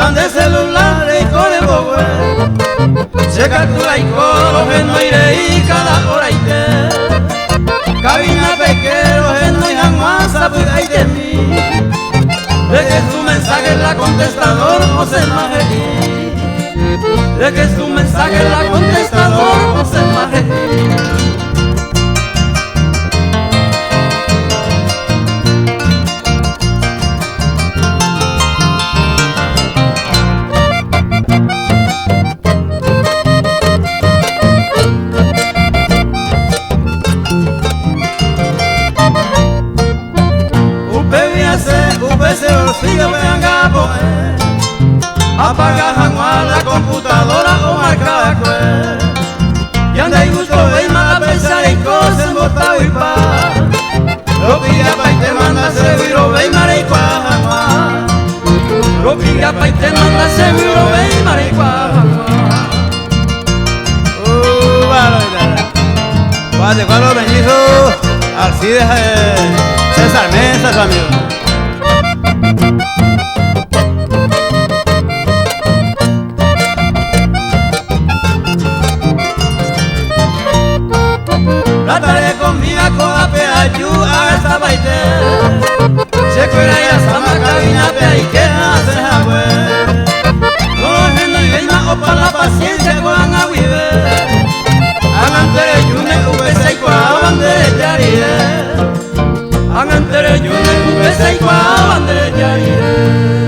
de celulares y con el bogue se calcula y coro en no iré y cada hora y te cabina pequeño en no irán más a y de mí de que su mensaje es la contestador o se maje de que su mensaje es la contestador o se maje. Se olvida venga poder apaga jamás la computadora o marca y anda y busco ve mala pensar en cosas botado y pa lo pilla pa y te manda seguro ve y maricua jamás lo pilla pa y te manda seguro ve y maricua jamás. Vale, Carlos Benjizo, Alcides César Mesa, su amigo. La tarde conmigo con la peayu a esta baite se cuela y hasta la cabina pea y que hace agüe no gente y veima o para la paciencia con a vive hagan tere yune ubese y cuaban de yarie hagan tere yune ubese y cuaban de yarie.